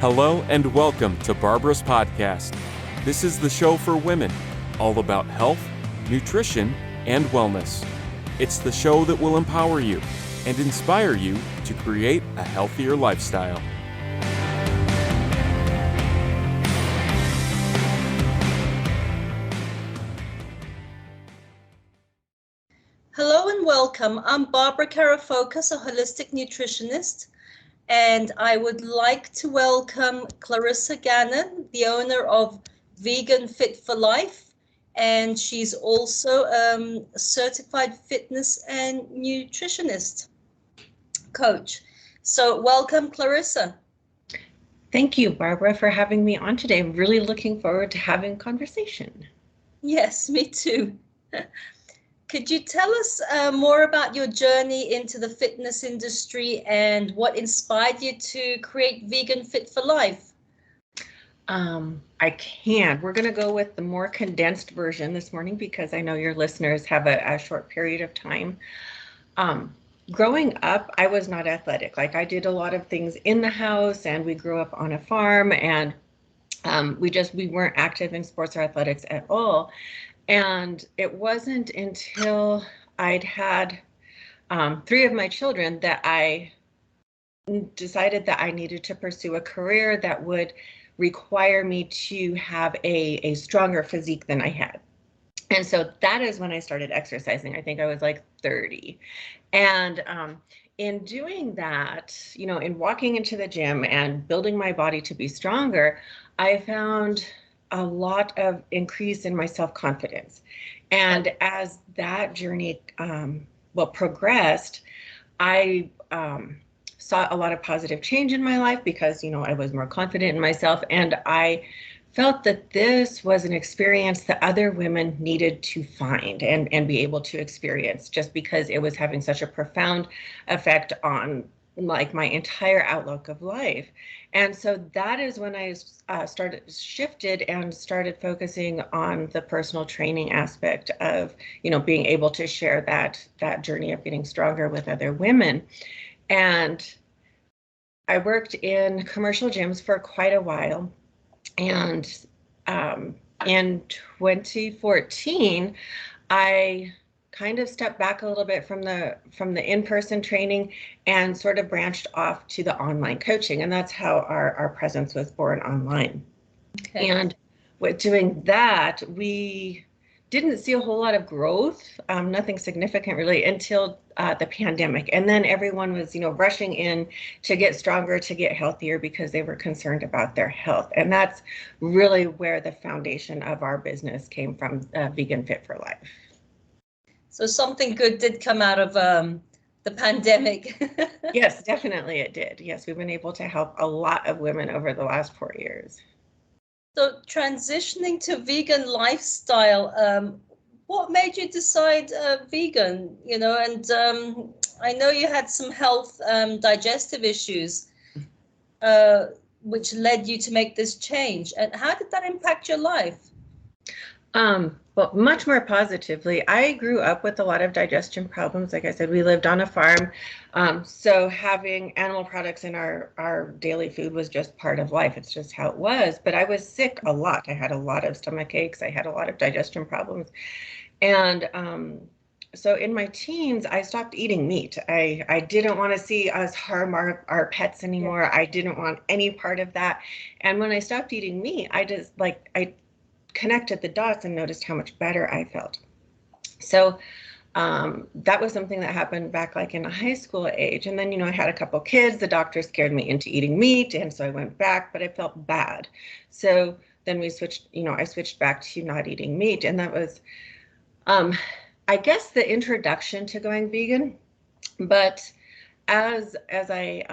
Hello and welcome to Barbara's podcast. This is the show for women, all about health, nutrition, and wellness. It's the show that will empower you and inspire you to create a healthier lifestyle. Hello and welcome. I'm Barbara Carafocas, a holistic nutritionist, and I would like to welcome Clarissa Gannon, the owner of Vegan Fit for Life, and she's also a certified fitness and nutritionist coach. So welcome, Clarissa. Thank you, Barbara, for having me on today. I'm really looking forward to having a conversation. Yes, me too. Could you tell us more about your journey into the fitness industry and what inspired you to create Vegan Fit for Life? I can. We're going to go with the more condensed version this morning because I know your listeners have a short period of time. Growing up, I was not athletic. Like I did a lot of things in the house, and we grew up on a farm, and we weren't active in sports or athletics at all. And it wasn't until I'd had 3 of my children that I decided that I needed to pursue a career that would require me to have a stronger physique than I had. And so that is when I started exercising. I think I was like 30. And in doing that, in walking into the gym and building my body to be stronger, I found a lot of increase in my self-confidence. And as that journey progressed, I saw a lot of positive change in my life because, I was more confident in myself, and I felt that this was an experience that other women needed to find and be able to experience, just because it was having such a profound effect on like my entire outlook of life. And so that is when I shifted and started focusing on the personal training aspect of, being able to share that journey of getting stronger with other women. And I worked in commercial gyms for quite a while. And in 2014, I kind of stepped back a little bit from the in-person training and sort of branched off to the online coaching. And that's how our presence was born online. Okay. And with doing that, we didn't see a whole lot of growth, nothing significant really, until the pandemic. And then everyone was, rushing in to get stronger, to get healthier, because they were concerned about their health. And that's really where the foundation of our business came from, Vegan Fit for Life. So something good did come out of the pandemic. Yes, definitely it did. Yes, we've been able to help a lot of women over the last 4 years. So transitioning to vegan lifestyle, what made you decide vegan? And I know you had some health digestive issues, which led you to make this change. And how did that impact your life? Well, much more positively. I grew up with a lot of digestion problems. Like I said, we lived on a farm. So having animal products in our daily food was just part of life. It's just how it was. But I was sick a lot. I had a lot of stomach aches. I had a lot of digestion problems. And so in my teens, I stopped eating meat. I didn't want to see us harm our pets anymore. I didn't want any part of that. And when I stopped eating meat, I connected the dots and noticed how much better I felt. So that was something that happened back like in a high school age. And then, I had a couple kids. The doctor scared me into eating meat. And so I went back, but I felt bad. So then I switched back to not eating meat. And that was, I guess, the introduction to going vegan. But as I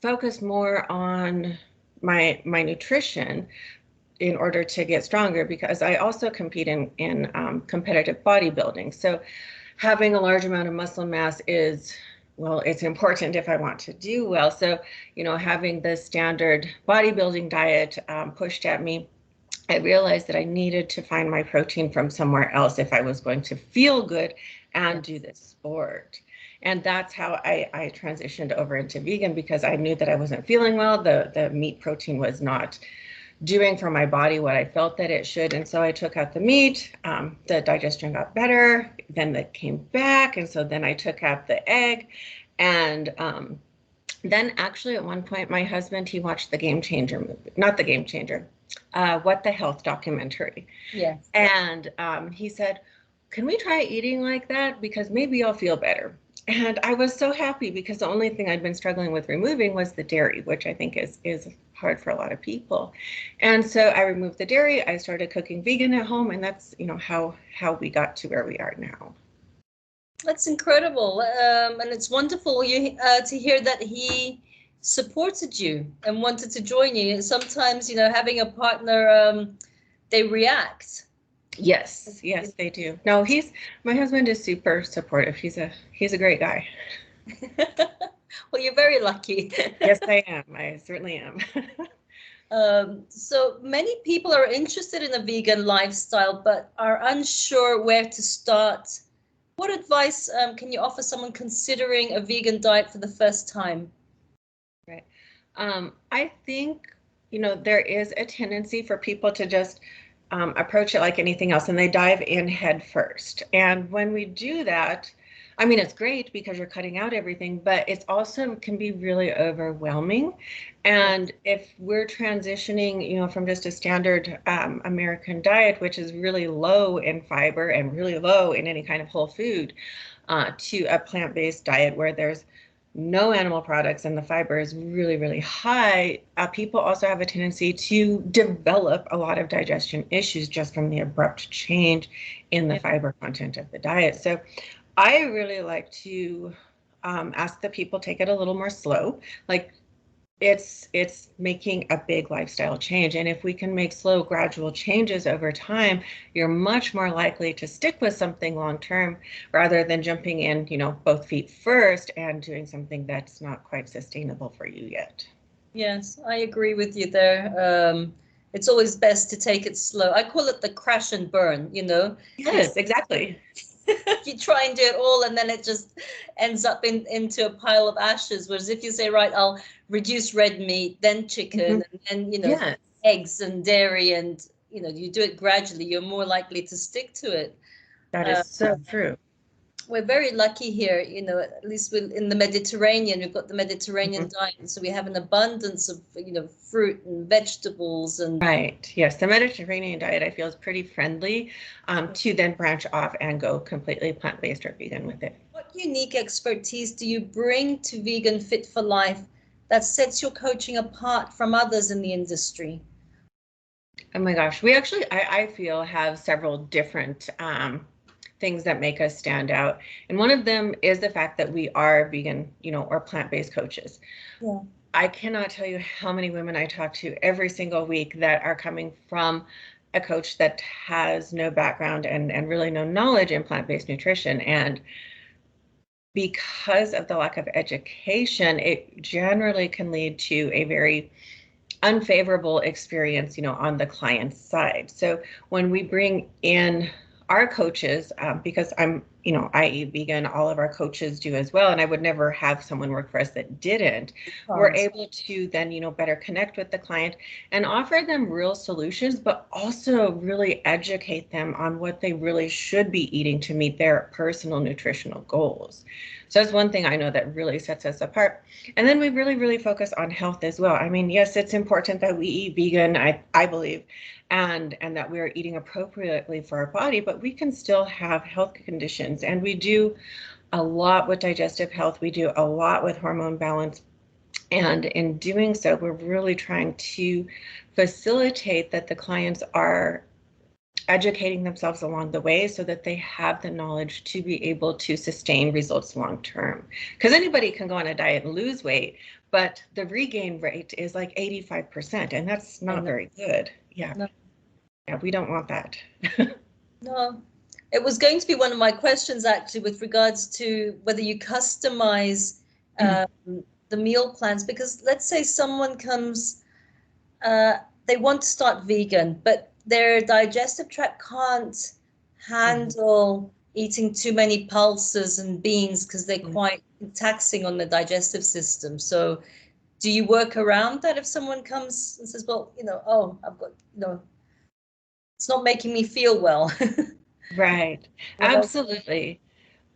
focused more on my nutrition, in order to get stronger, because I also compete in competitive bodybuilding. So having a large amount of muscle mass is, it's important if I want to do well. So, having the standard bodybuilding diet pushed at me, I realized that I needed to find my protein from somewhere else if I was going to feel good and do this sport. And that's how I transitioned over into vegan, because I knew that I wasn't feeling well. The meat protein was not doing for my body what I felt that it should. And so I took out the meat, the digestion got better, then it came back. And so then I took out the egg. And then actually at one point, my husband, he watched the Game Changer movie, not the Game Changer, What the Health documentary. Yes. And he said, can we try eating like that? Because maybe I'll feel better. And I was so happy, because the only thing I'd been struggling with removing was the dairy, which I think is hard for a lot of people. And so I removed the dairy. I started cooking vegan at home, and that's, you know, how we got to where we are now. That's incredible. And it's wonderful to hear that he supported you and wanted to join you. Sometimes, you know, having a partner, they react. Yes, they do. No, my husband is super supportive. He's a great guy. Well, you're very lucky. Yes, I am. I certainly am. So many people are interested in a vegan lifestyle, but are unsure where to start. What advice can you offer someone considering a vegan diet for the first time? Right. I think, you know, there is a tendency for people to just approach it like anything else, and they dive in head first. And when we do that, I mean, it's great because you're cutting out everything, but it's also can be really overwhelming. And if we're transitioning, you know, from just a standard American diet, which is really low in fiber and really low in any kind of whole food, to a plant-based diet where there's no animal products and the fiber is really, really high, people also have a tendency to develop a lot of digestion issues just from the abrupt change in the fiber content of the diet. So I really like to ask the people take it a little more slow. Like it's making a big lifestyle change. And if we can make slow, gradual changes over time, you're much more likely to stick with something long term rather than jumping in, you know, both feet first and doing something that's not quite sustainable for you yet. Yes, I agree with you there. It's always best to take it slow. I call it the crash and burn, you know? Yes, exactly. You try and do it all, and then it just ends up into a pile of ashes. Whereas if you say, right, I'll reduce red meat, then chicken, and then, you know, eggs and dairy, and, you know, you do it gradually, you're more likely to stick to it. That is so true. We're very lucky here, you know, at least in the Mediterranean, we've got the Mediterranean diet. So we have an abundance of, you know, fruit and vegetables. And right. Yes. The Mediterranean diet, I feel, is pretty friendly to then branch off and go completely plant-based or vegan with it. What unique expertise do you bring to Vegan Fit for Life that sets your coaching apart from others in the industry? Oh my gosh. We actually, I feel, have several different things that make us stand out. And one of them is the fact that we are vegan, you know, or plant-based coaches. Yeah. I cannot tell you how many women I talk to every single week that are coming from a coach that has no background and really no knowledge in plant-based nutrition. And because of the lack of education, it generally can lead to a very unfavorable experience, you know, on the client's side. So when we bring in our coaches, because I'm, you know, I eat vegan, all of our coaches do as well, and I would never have someone work for us that didn't. We're able to then, you know, better connect with the client and offer them real solutions, but also really educate them on what they really should be eating to meet their personal nutritional goals. So that's one thing I know that really sets us apart. And then we really, really focus on health as well. I mean, yes, it's important that we eat vegan, I believe, and that we're eating appropriately for our body, but we can still have health conditions. And we do a lot with digestive health. We do a lot with hormone balance. And in doing so, we're really trying to facilitate that the clients are educating themselves along the way so that they have the knowledge to be able to sustain results long term. Because anybody can go on a diet and lose weight, but the regain rate is like 85%, and that's not very good. Yeah. No. Yeah, we don't want that. No. It was going to be one of my questions, actually, with regards to whether you customize the meal plans, because let's say someone comes, they want to start vegan, but their digestive tract can't handle eating too many pulses and beans because they're quite taxing on the digestive system. So do you work around that if someone comes and says, well, oh, I've got, it's not making me feel well? Right. Absolutely.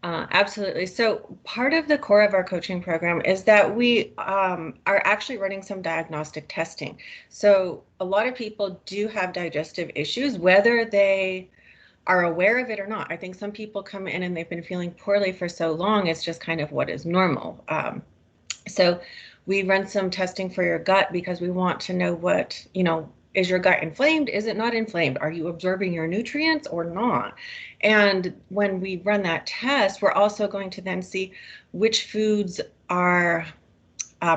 Absolutely. So part of the core of our coaching program is that we are actually running some diagnostic testing. So a lot of people do have digestive issues, whether they are aware of it or not. I think some people come in and they've been feeling poorly for so long, it's just kind of what is normal. So we run some testing for your gut because we want to know what, is your gut inflamed? Is it not inflamed? Are you absorbing your nutrients or not? And when we run that test, we're also going to then see which foods are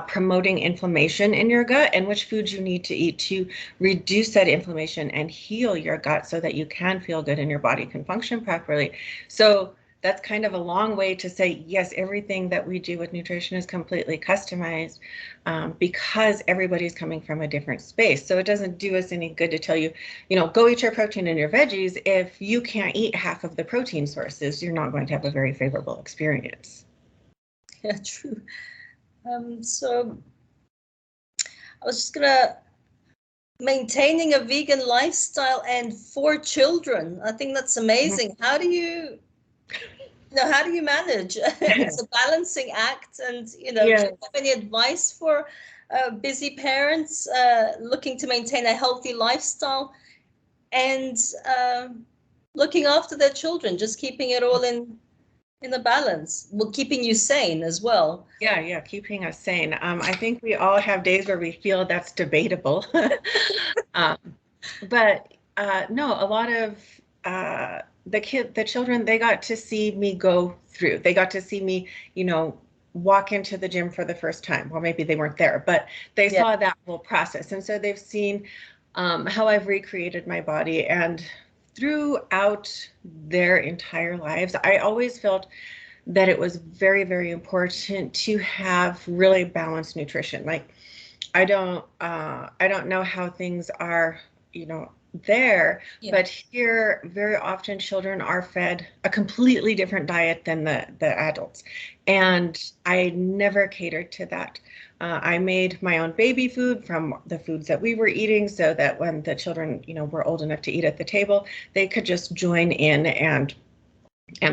promoting inflammation in your gut and which foods you need to eat to reduce that inflammation and heal your gut so that you can feel good and your body can function properly. So that's kind of a long way to say, yes, everything that we do with nutrition is completely customized because everybody's coming from a different space. So it doesn't do us any good to tell you, go eat your protein and your veggies. If you can't eat half of the protein sources, you're not going to have a very favorable experience. Yeah, true. So I was just gonna, maintaining a vegan lifestyle and 4 children. I think that's amazing. How do you manage? It's a balancing act, and do you have any advice for busy parents looking to maintain a healthy lifestyle and looking after their children, just keeping it all in a balance, well, keeping you sane as well? Yeah, keeping us sane. I think we all have days where we feel that's debatable. But no, a lot of the children, they got to see me go through. They got to see me, walk into the gym for the first time. Well, maybe they weren't there, but they saw that whole process. And so they've seen how I've recreated my body. And throughout their entire lives, I always felt that it was very, very important to have really balanced nutrition. Like, I don't know how things are, there, but here very often children are fed a completely different diet than the adults, and I never catered to that. I made my own baby food from the foods that we were eating, so that when the children, were old enough to eat at the table, they could just join in and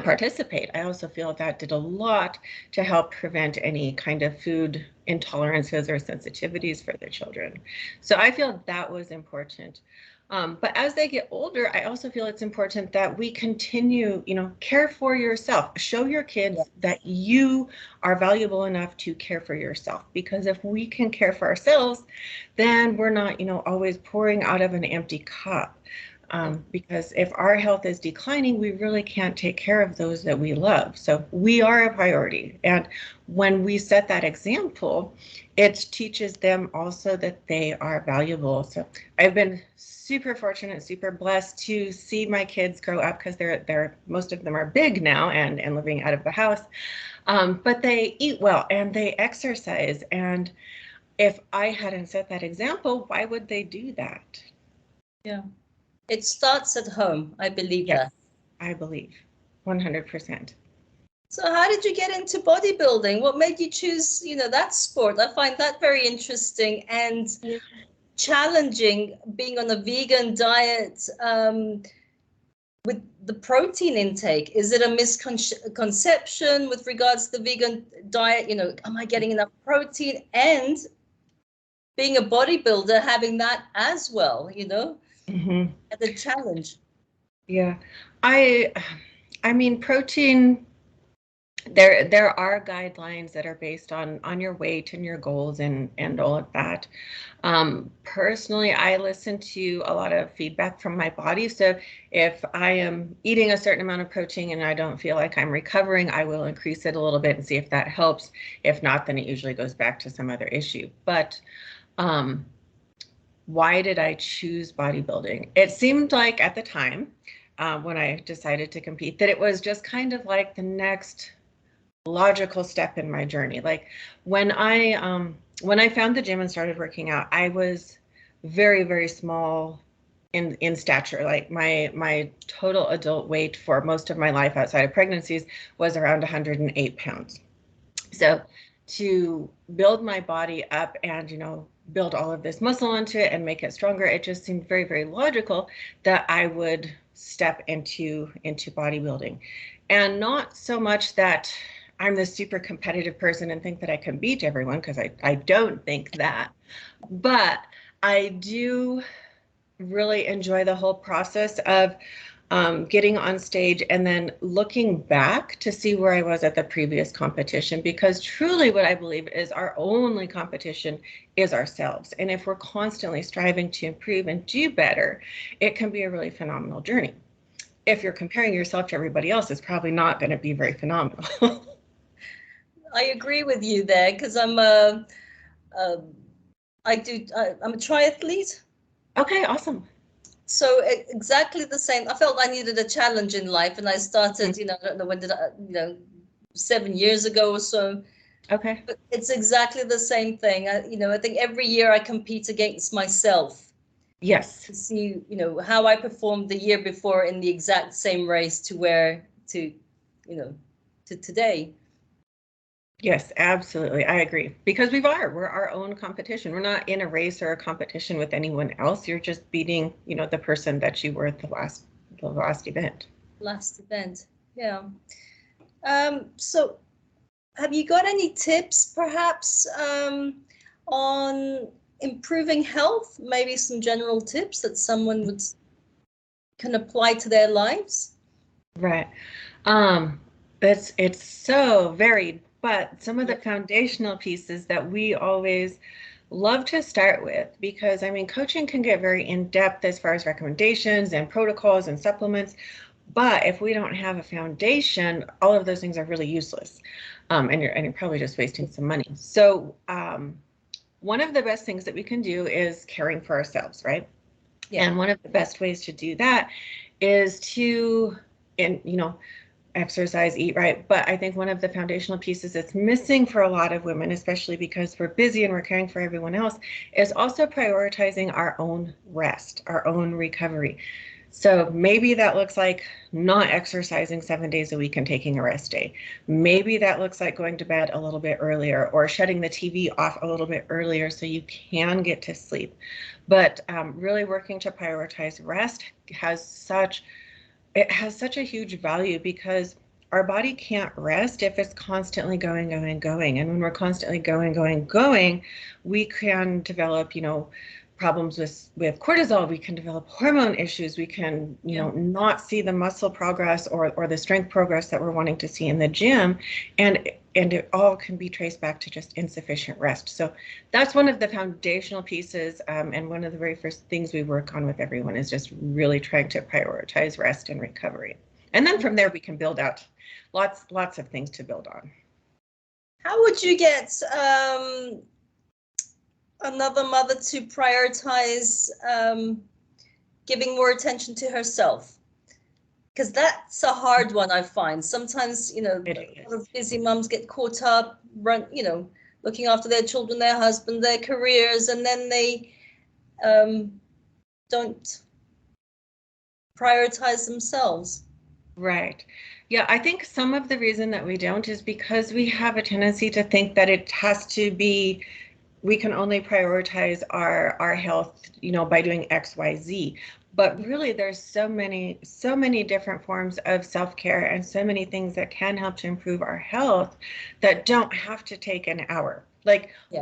participate. I also feel that did a lot to help prevent any kind of food intolerances or sensitivities for the children. So I feel that was important. But as they get older, I also feel it's important that we continue, care for yourself. Show your kids that you are valuable enough to care for yourself. Because if we can care for ourselves, then we're not, always pouring out of an empty cup. Because if our health is declining, we really can't take care of those that we love. So we are a priority. And when we set that example, it teaches them also that they are valuable. So I've been super fortunate, super blessed to see my kids grow up, because they're most of them are big now and living out of the house. But they eat well and they exercise. And if I hadn't set that example, why would they do that? Yeah. It starts at home. I believe that. I believe 100%. So how did you get into bodybuilding? What made you choose, that sport? I find that very interesting and challenging, being on a vegan diet with the protein intake. Is it a misconception with regards to the vegan diet? Am I getting enough protein? And being a bodybuilder, having that as well, as a challenge. Yeah, I mean, protein, there are guidelines that are based on your weight and your goals and all of that. Personally, I listen to a lot of feedback from my body. So if I am eating a certain amount of protein and I don't feel like I'm recovering, I will increase it a little bit and see if that helps. If not, then it usually goes back to some other issue. But why did I choose bodybuilding? It seemed like at the time when I decided to compete that it was just kind of like the next logical step in my journey. Like when I found the gym and started working out, I was very, very small in stature. Like my total adult weight for most of my life outside of pregnancies was around 108 pounds. So to build my body up and, build all of this muscle into it and make it stronger, it just seemed very, very logical that I would step into bodybuilding. And not so much that I'm this super competitive person and think that I can beat everyone, because I don't think that. But I do really enjoy the whole process of getting on stage and then looking back to see where I was at the previous competition, because truly what I believe is our only competition is ourselves. And if we're constantly striving to improve and do better, it can be a really phenomenal journey. If you're comparing yourself to everybody else, it's probably not going to be very phenomenal. I agree with you there, because I'm a triathlete. Okay, awesome. So exactly the same. I felt I needed a challenge in life, and I started, I don't know when did I, 7 years ago or so. Okay. But it's exactly the same thing. I think every year I compete against myself. Yes. To see, how I performed the year before in the exact same race to today. Yes, absolutely. I agree. Because we're our own competition. We're not in a race or a competition with anyone else. You're just beating, the person that you were at the last event. Last event. Yeah. So have you got any tips perhaps on improving health? Maybe some general tips that someone can apply to their lives? Right. It's so varied, but some of the foundational pieces that we always love to start with, because coaching can get very in-depth as far as recommendations and protocols and supplements, but if we don't have a foundation, all of those things are really useless, and you're probably just wasting some money. So one of the best things that we can do is caring for ourselves, right? Yeah. And one of the best ways to do that is to exercise, eat right. But I think one of the foundational pieces that's missing for a lot of women, especially because we're busy and we're caring for everyone else, is also prioritizing our own rest, our own recovery. So maybe that looks like not exercising 7 days a week and taking a rest day. Maybe that looks like going to bed a little bit earlier, or shutting the TV off a little bit earlier so you can get to sleep. But really working to prioritize rest has such a huge value, because our body can't rest if it's constantly going. And when we're constantly going, we can develop, problems with cortisol. We can develop hormone issues. We can, not see the muscle progress or the strength progress that we're wanting to see in the gym. And it all can be traced back to just insufficient rest. So that's one of the foundational pieces. And one of the very first things we work on with everyone is just really trying to prioritize rest and recovery. And then from there, we can build out lots of things to build on. How would you get another mother to prioritize giving more attention to herself? Because that's a hard one, I find. Sometimes, busy moms get caught up, looking after their children, their husband, their careers, and then they don't prioritize themselves. Right. Yeah, I think some of the reason that we don't is because we have a tendency to think that it has to be, we can only prioritize our health, by doing X, Y, Z. But really, there's so many different forms of self-care and so many things that can help to improve our health that don't have to take an hour.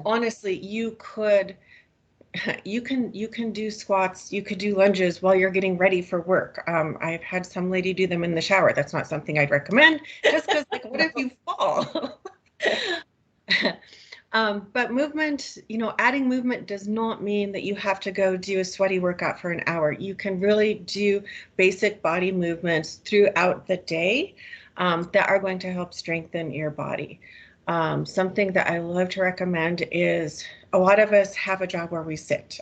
Honestly, you can do squats, you could do lunges while you're getting ready for work. I've had some lady do them in the shower. That's not something I'd recommend, just because, what if you fall? But movement, adding movement does not mean that you have to go do a sweaty workout for an hour. You can really do basic body movements throughout the day that are going to help strengthen your body. Something that I love to recommend is, a lot of us have a job where we sit.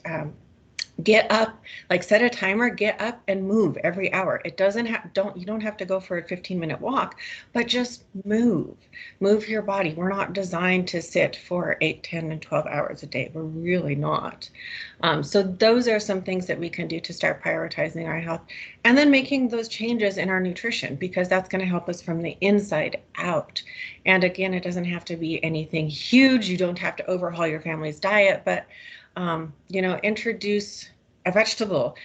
Get up, like set a timer, get up and move every hour. It doesn't have, you don't have to go for a 15-minute walk, but just move your body. We're not designed to sit for 8, 10, and 12 hours a day. We're really not. So those are some things that we can do to start prioritizing our health, and then making those changes in our nutrition, because that's going to help us from the inside out. And again, it doesn't have to be anything huge. You don't have to overhaul your family's diet, but introduce a vegetable.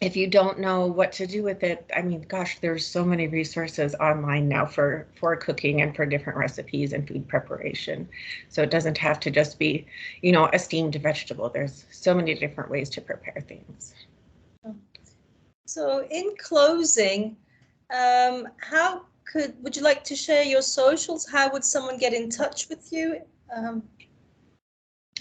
If you don't know what to do with it, I mean, gosh, there's so many resources online now for cooking and for different recipes and food preparation. So it doesn't have to just be, a steamed vegetable. There's so many different ways to prepare things. So in closing, would you like to share your socials? How would someone get in touch with you?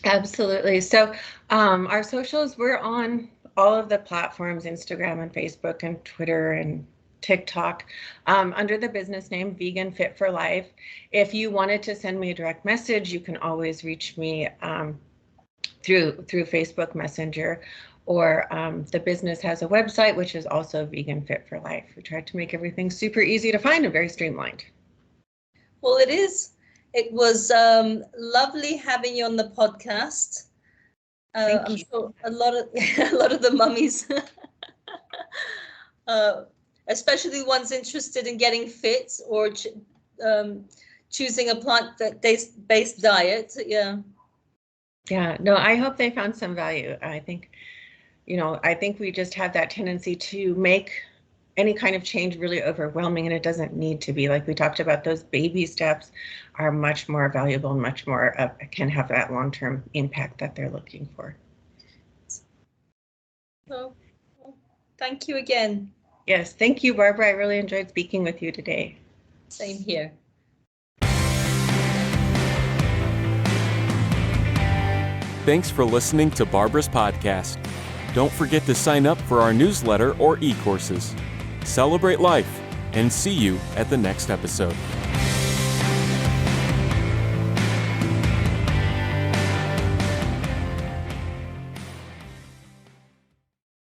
Absolutely. So our socials, we're on all of the platforms, Instagram and Facebook and Twitter and TikTok, under the business name Vegan Fit for Life. If you wanted to send me a direct message, you can always reach me through Facebook Messenger, or the business has a website, which is also Vegan Fit for Life. We tried to make everything super easy to find and very streamlined. Well, it is. It was lovely having you on the podcast. I'm sure a lot of the mummies, especially the ones interested in getting fit or choosing a plant-based diet. Yeah. Yeah. No, I hope they found some value. I think we just have that tendency to make any kind of change really overwhelming, and it doesn't need to be. Like we talked about, those baby steps are much more valuable and much more can have that long-term impact that they're looking for. So, thank you again. Yes, thank you, Barbara. I really enjoyed speaking with you today. Same here. Thanks for listening to Barbara's podcast. Don't forget to sign up for our newsletter or e-courses. Celebrate life, and see you at the next episode.